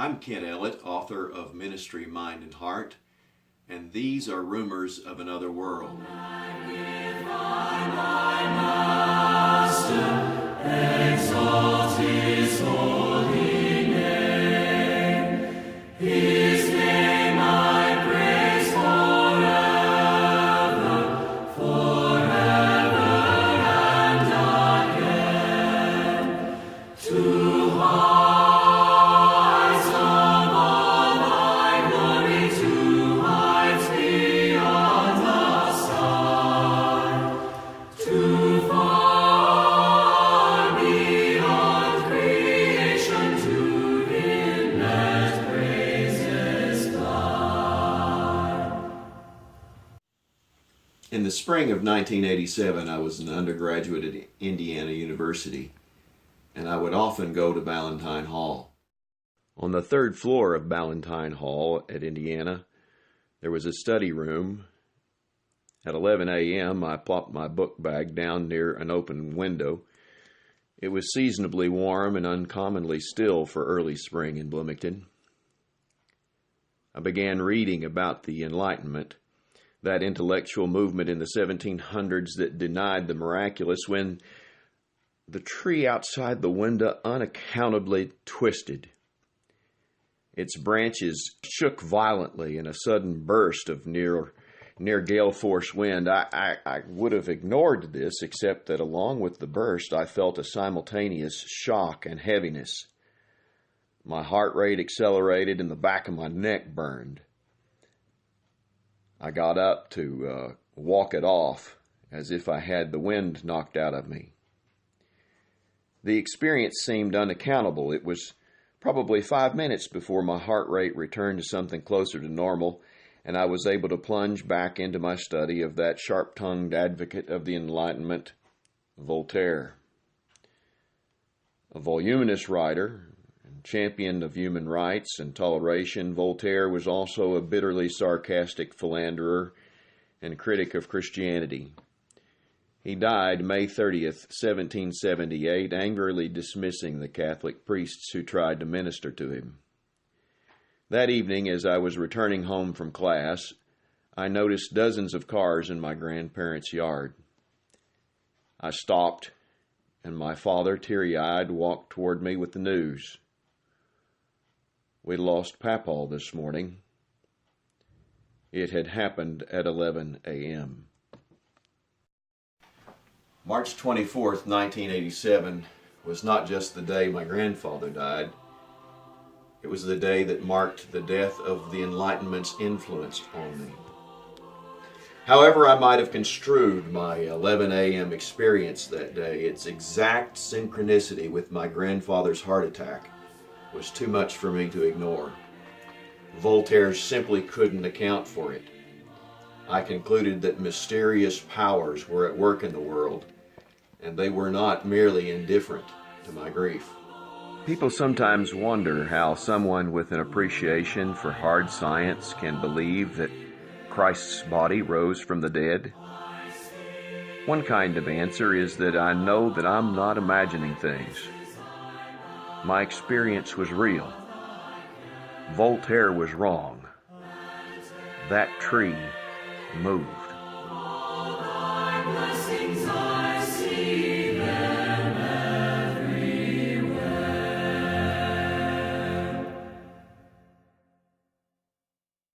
I'm Ken Ellett, author of Ministry, Mind, and Heart, and these are rumors of another world. Exalt his holy name. His name I praise forever, forever and again. To heights above thy glory, to heights beyond the sky, to far beyond creation, to infinite praises fly. In the spring of 1987, I was an undergraduate at Indiana University, and I would often go to Ballantine Hall. On the third floor of Ballantine Hall at Indiana, there was a study room. At 11 a.m., I plopped my book bag down near an open window. It was seasonably warm and uncommonly still for early spring in Bloomington. I began reading about the Enlightenment, that intellectual movement in the 1700s that denied the miraculous, when the tree outside the window unaccountably twisted. Its branches shook violently in a sudden burst of near gale force wind. I would have ignored this, except that along with the burst, I felt a simultaneous shock and heaviness. My heart rate accelerated and the back of my neck burned. I got up to walk it off, as if I had the wind knocked out of me. The experience seemed unaccountable. It was probably 5 minutes before my heart rate returned to something closer to normal, and I was able to plunge back into my study of that sharp-tongued advocate of the Enlightenment, Voltaire. A voluminous writer and champion of human rights and toleration, Voltaire was also a bitterly sarcastic philanderer and critic of Christianity. He died May 30th, 1778, angrily dismissing the Catholic priests who tried to minister to him. That evening, as I was returning home from class, I noticed dozens of cars in my grandparents' yard. I stopped, and my father, teary-eyed, walked toward me with the news. "We lost Papaw this morning." It had happened at 11 a.m. March 24th, 1987 was not just the day my grandfather died. It was the day that marked the death of the Enlightenment's influence on me. However I might have construed my 11 a.m. experience that day, its exact synchronicity with my grandfather's heart attack was too much for me to ignore. Voltaire simply couldn't account for it. I concluded that mysterious powers were at work in the world, and they were not merely indifferent to my grief. People sometimes wonder how someone with an appreciation for hard science can believe that Christ's body rose from the dead. One kind of answer is that I know that I'm not imagining things. My experience was real. Voltaire was wrong. That tree moved.